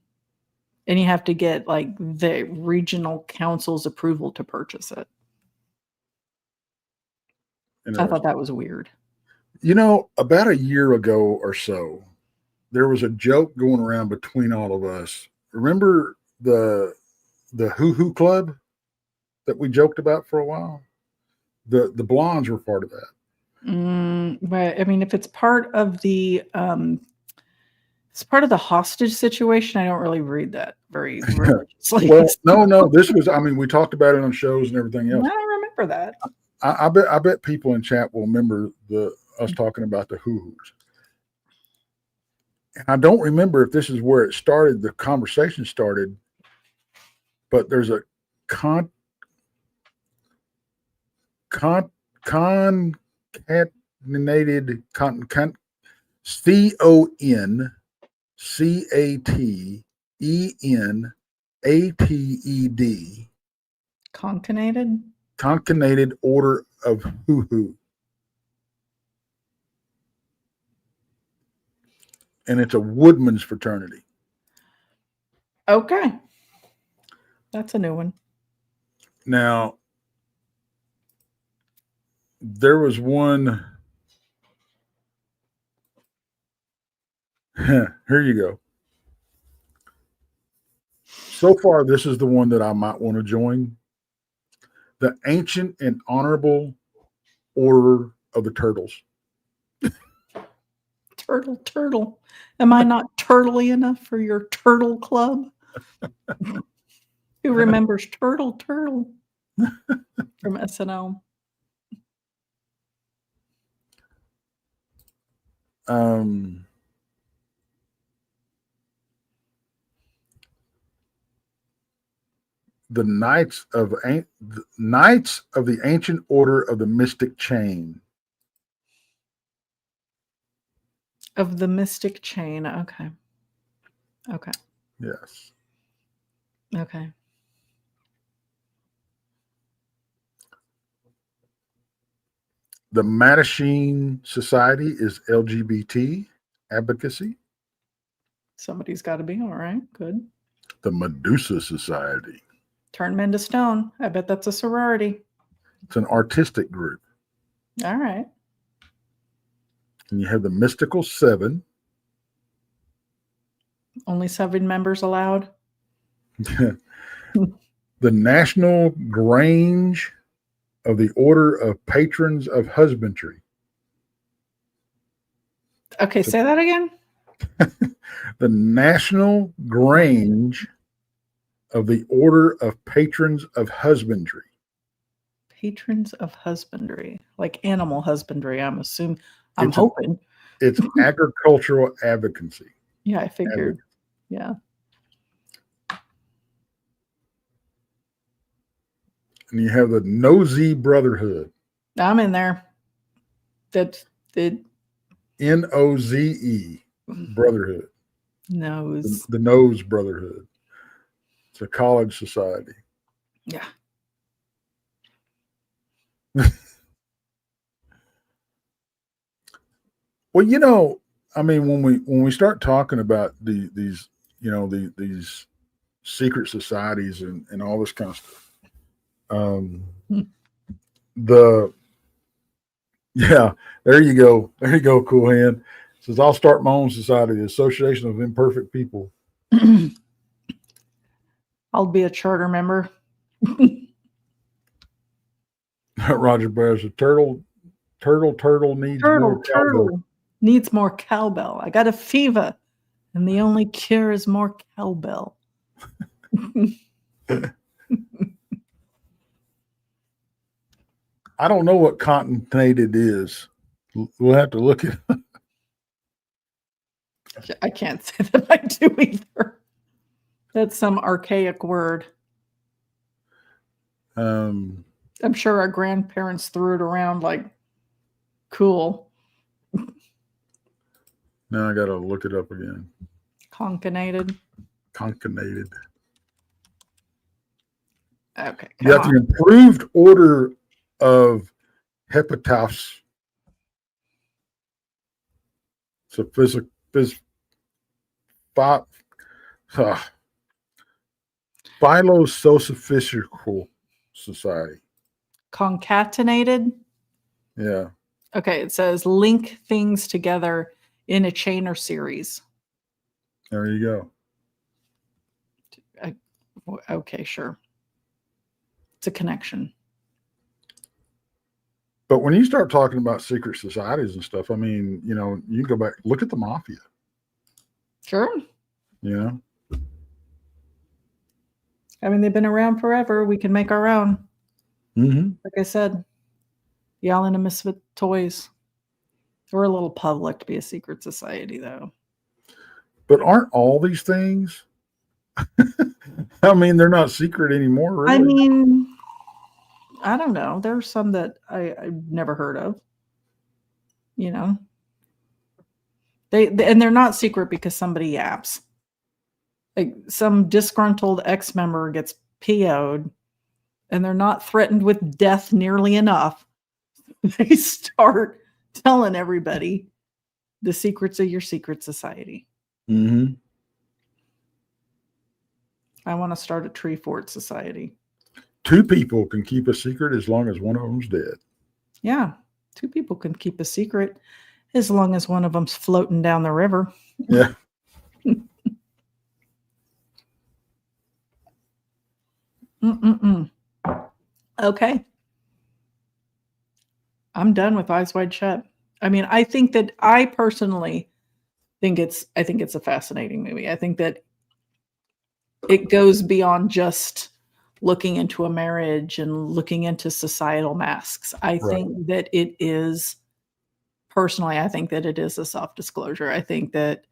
And you have to get like the regional council's approval to purchase it. I thought that was weird. You know, about a year ago or so, there was a joke going around between all of us. Remember the Hoo Hoo Club that we joked about for a while? The blondes were part of that. But I mean, if it's part of the hostage situation, I don't really read that very religiously. Well, no. This was, I mean, we talked about it on shows and everything else. I don't remember that. I bet people in chat will remember us talking about the Hoo Hoos. And I don't remember if this is where it started, the conversation started, but there's a concatenated CONCATENATED concatenated Order of Hoo Hoo. And it's a woodman's fraternity. Okay. That's a new one. Now, there was one. Here you go. So far, this is the one that I might want to join. The Ancient and Honorable Order of the Turtles. Turtle. Am I not turtly enough for your turtle club? Who remembers Turtle from SNL? The Knights of the Ancient Order of the Mystic Chain. Of the Mystic Chain. Okay. Yes. Okay. The Mattachine Society is LGBT advocacy. Somebody's got to be. All right. Good. The Medusa Society. Turn men to stone. I bet that's a sorority. It's an artistic group. All right. And you have the Mystical Seven. Only 7 members allowed. The National Grange of the Order of Patrons of Husbandry. Okay, say that again. The National Grange of the Order of Patrons of Husbandry. Patrons of husbandry, like animal husbandry. I'm hoping. It's agricultural advocacy. Yeah, I figured. Yeah. And you have the Nosy Brotherhood. I'm in there. That's the Noze Brotherhood. Nose. The Nose Brotherhood. It's a college society. Yeah. Well, I mean, when we start talking about these secret societies and all this kind of stuff, there you go, Cool Hand. It says, I'll start my own society, the Association of Imperfect People. I'll be a charter member. Roger Bear says, turtle needs more cowbell. Needs more cowbell. I got a fever, and the only cure is more cowbell. I don't know what concatenated is. We'll have to look at it. I can't say that I do either. That's some archaic word. I'm sure our grandparents threw it around like cool. Now I got to look it up again. Concatenated. Okay. You got the improved order of Hepatafs. So Philosophical Society. Concatenated? Yeah. Okay, it says link things together in a chain or series. There you go. Okay, sure. It's a connection. But when you start talking about secret societies and stuff, I mean, you can go back, look at the mafia. Sure. I mean, they've been around forever. We can make our own. Mm-hmm. Like I said, the Island of Misfit Toys. We're a little public to be a secret society, though. But aren't all these things? I mean, they're not secret anymore, really. I mean, I don't know. There's some that I've never heard of. They're not secret because somebody yaps. Like some disgruntled ex-member gets PO'd, and they're not threatened with death nearly enough. They start telling everybody the secrets of your secret society. Mm-hmm. I want to start a tree fort society. 2 people can keep a secret as long as one of them's dead. Yeah, 2 people can keep a secret. As long as one of them's floating down the river. Yeah. Okay. I'm done with Eyes Wide Shut. I mean, I think that I personally think it's a fascinating movie. I think that it goes beyond just looking into a marriage and looking into societal masks. I Right. think that it is personally, I think that it is a self-disclosure. I think that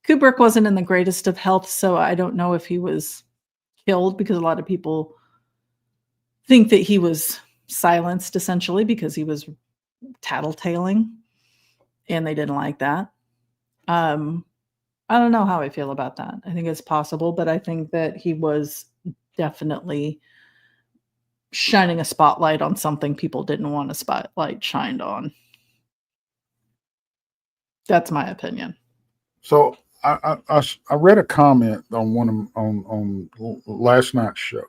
Kubrick wasn't in the greatest of health, so I don't know if he was killed, because a lot of people think that he was silenced essentially because he was tattletaling and they didn't like that. I don't know how I feel about that. I think it's possible, but I think that he was definitely shining a spotlight on something people didn't want a spotlight shined on. That's my opinion. So I read a comment on one of on last night's show.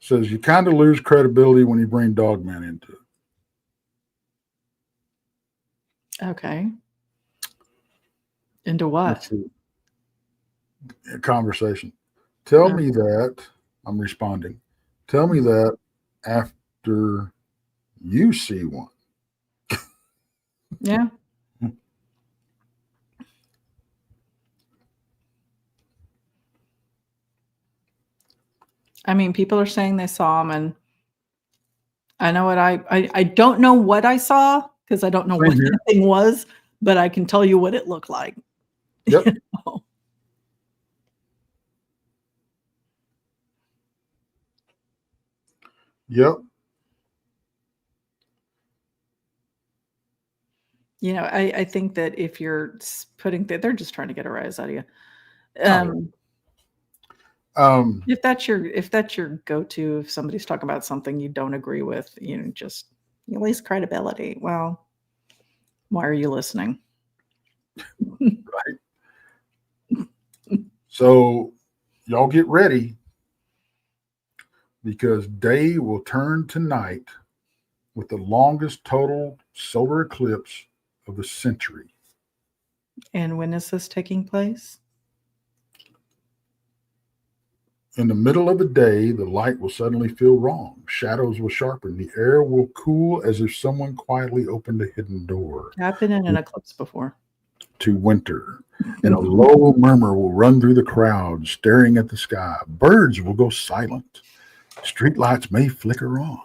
Says you kind of lose credibility when you bring Dogman into it. Okay. Into what? A conversation. Tell me that I'm responding. Tell me that after you see one. Yeah. I mean, people are saying they saw him, and I know what I don't know what I saw because I don't know what the thing was, but I can tell you what it looked like. Yep. You know? Yep. You know, I think that if you're putting they're just trying to get a rise out of you. If that's your go-to, if somebody's talking about something you don't agree with, you know, just at least credibility. Well, why are you listening? Right. So y'all get ready, because day will turn to night with the longest total solar eclipse of the century. And when is this taking place? In the middle of the day, the light will suddenly feel wrong. Shadows will sharpen. The air will cool as if someone quietly opened a hidden door. Happened in an eclipse before. To winter, and a low murmur will run through the crowd, staring at the sky. Birds will go silent. Streetlights may flicker on.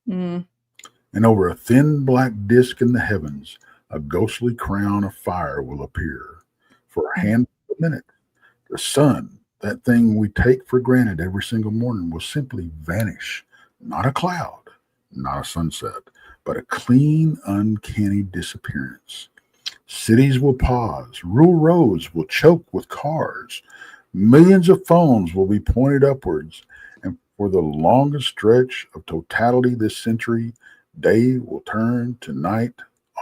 And over a thin black disk in the heavens, a ghostly crown of fire will appear. For a handful of minutes, the sun, that thing we take for granted every single morning, will simply vanish. Not a cloud, not a sunset, but a clean, uncanny disappearance. Cities will pause. Rural roads will choke with cars. Millions of phones will be pointed upwards. And for the longest stretch of totality this century, day will turn to night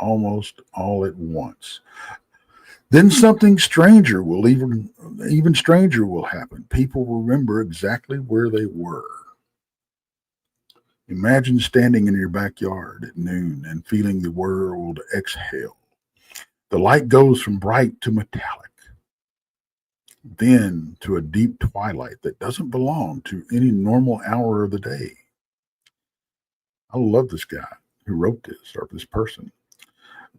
almost all at once. Then something stranger will even stranger will happen. People will remember exactly where they were. Imagine standing in your backyard at noon and feeling the world exhale. The light goes from bright to metallic, then to a deep twilight that doesn't belong to any normal hour of the day. I love this guy who wrote this, or this person.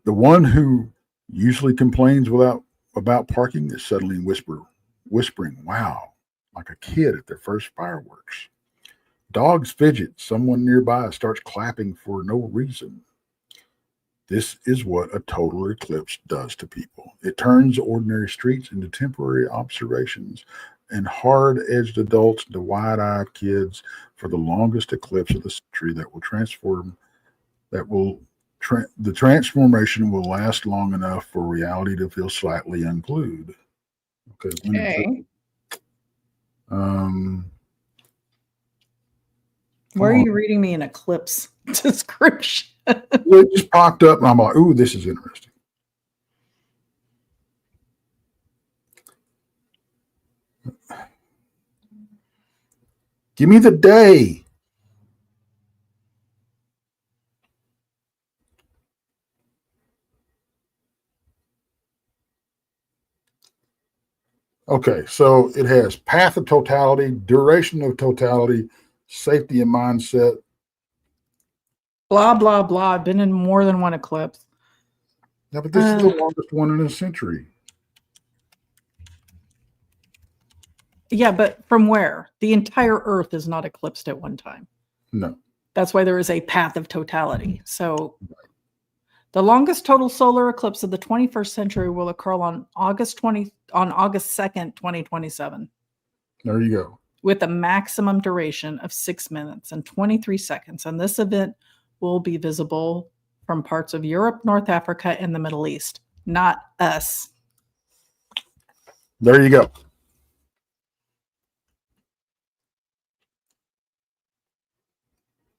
The one who usually complains about parking is suddenly whispering, wow, like a kid at their first fireworks. Dogs fidget. Someone nearby starts clapping for no reason. This is what a total eclipse does to people. It turns ordinary streets into temporary observations and hard-edged adults into wide-eyed kids for the longest eclipse of the century that will transform. The transformation will last long enough for reality to feel slightly unglued. Okay. Why are you reading me an eclipse description? Well, it just popped up, and I'm like, ooh, this is interesting. Give me the day. Okay, so it has path of totality, duration of totality, safety and mindset. Blah, blah, blah. I've been in more than one eclipse. Yeah, but this is the longest one in a century. Yeah, but from where? The entire Earth is not eclipsed at one time. No. That's why there is a path of totality. So the longest total solar eclipse of the 21st century will occur on August 2nd, 2027. There you go. With a maximum duration of 6 minutes and 23 seconds. And this event will be visible from parts of Europe, North Africa, and the Middle East. Not us. There you go.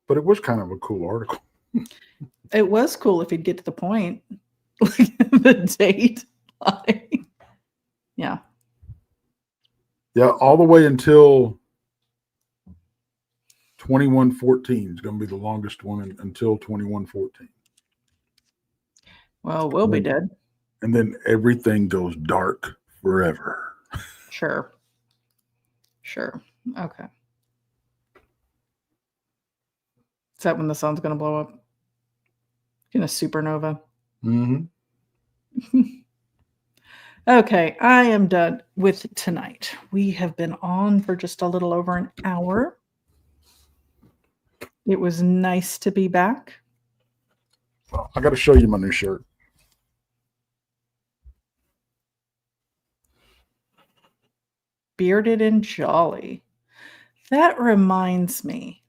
But it was kind of a cool article. It was cool if you'd get to the point. The date. Yeah. Yeah, all the way until 2114 is going to be the longest one until 2114. Well, we'll be dead. And then everything goes dark forever. Sure. Okay. Is that when the sun's going to blow up? In a supernova? Mm-hmm. Okay, I am done with tonight. We have been on for just a little over an hour. It was nice to be back. Well, I got to show you my new shirt. Bearded and jolly. That reminds me.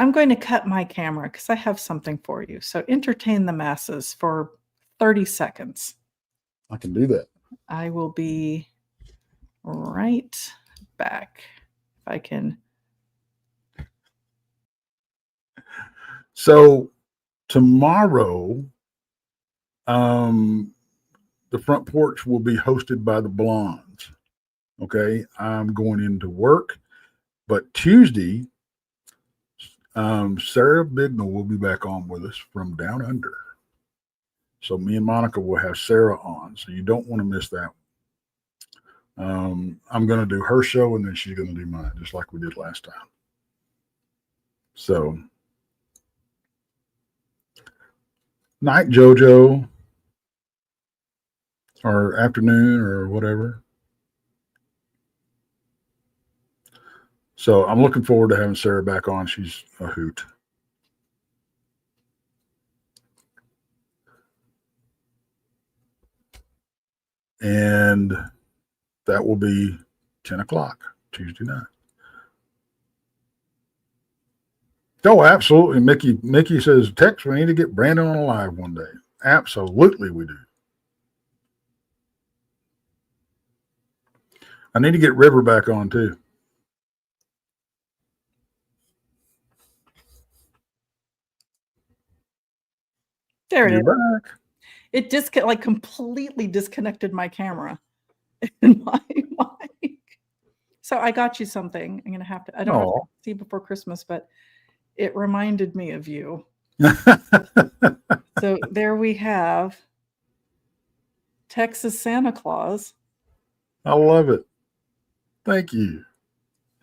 I'm going to cut my camera because I have something for you. So entertain the masses for 30 seconds. I can do that. I will be right back. If I can. So tomorrow, the front porch will be hosted by the Blondes. Okay, I'm going into work, but Tuesday, Sarah Bignell will be back on with us from Down Under. So me and Monica will have Sarah on, so you don't want to miss that one. I'm going to do her show, and then she's going to do mine, just like we did last time. So, night, JoJo, or afternoon, or whatever. So I'm looking forward to having Sarah back on. She's a hoot. And that will be 10 o'clock Tuesday night. Oh, absolutely. Mickey says, Tex, we need to get Brandon on live one day. Absolutely, we do. I need to get River back on too. There it is. Back. It completely disconnected my camera and my mic. So I got you something. I'm gonna have to. I don't know if I see before Christmas, but it reminded me of you. So there we have Texas Santa Claus. I love it. Thank you.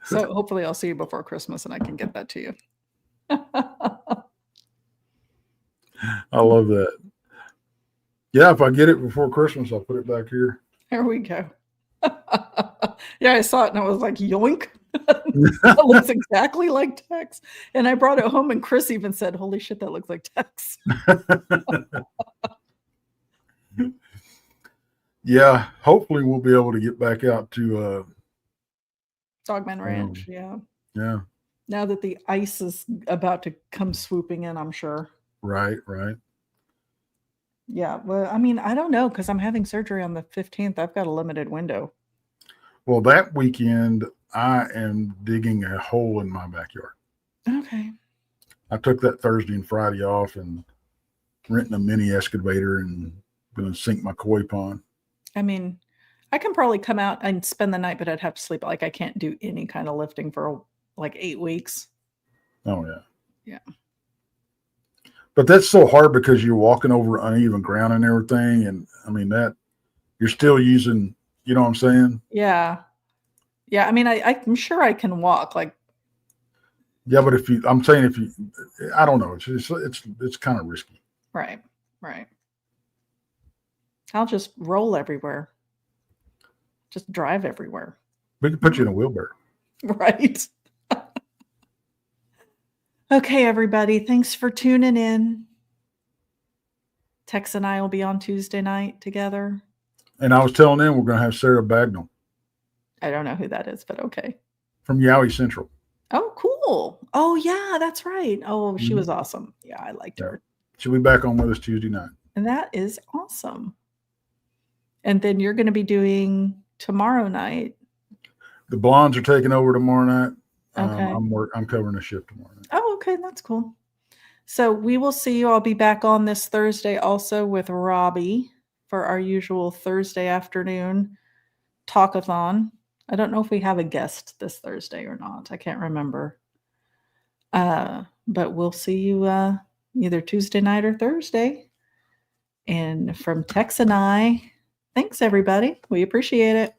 So hopefully I'll see you before Christmas and I can get that to you. I love that. Yeah, if I get it before Christmas, I'll put it back here. There we go. Yeah, I saw it and I was like, yoink. That looks exactly like Tex. And I brought it home and Chris even said, holy shit, that looks like Tex. Yeah, hopefully we'll be able to get back out to Dogman Ranch, yeah. Yeah. Now that the ice is about to come swooping in, I'm sure. Right. Yeah, well, I mean, I don't know because I'm having surgery on the 15th. I've got a limited window. Well, that weekend, I am digging a hole in my backyard. Okay. I took that Thursday and Friday off and renting a mini excavator and going to sink my koi pond. I mean, I can probably come out and spend the night, but I'd have to sleep. Like I can't do any kind of lifting for like 8 weeks. Oh, yeah. Yeah. But that's so hard because you're walking over uneven ground and everything. And I mean, that you're still using You know what I'm saying? Yeah. Yeah. I mean, I'm sure I can walk. Like, yeah, but I'm saying if you, I don't know. It's kind of risky. Right. Right. I'll just roll everywhere. Just drive everywhere. We can put you in a wheelbarrow. Right. Okay, everybody. Thanks for tuning in. Tex and I will be on Tuesday night together. And I was telling them we're going to have Sarah Bagnall. I don't know who that is, but okay. From Yowie Central. Oh, cool. Oh, yeah, that's right. Oh, she was awesome. Yeah, I liked her. She'll be back on with us Tuesday night. And that is awesome. And then you're going to be doing tomorrow night. The Blondes are taking over tomorrow night. Okay. I'm covering a shift tomorrow night. Oh, okay. That's cool. So we will see you. I'll be back on this Thursday also with Robbie for our usual Thursday afternoon talkathon. I don't know if we have a guest this Thursday or not. I can't remember. But we'll see you either Tuesday night or Thursday. And from Tex and I, thanks everybody. We appreciate it.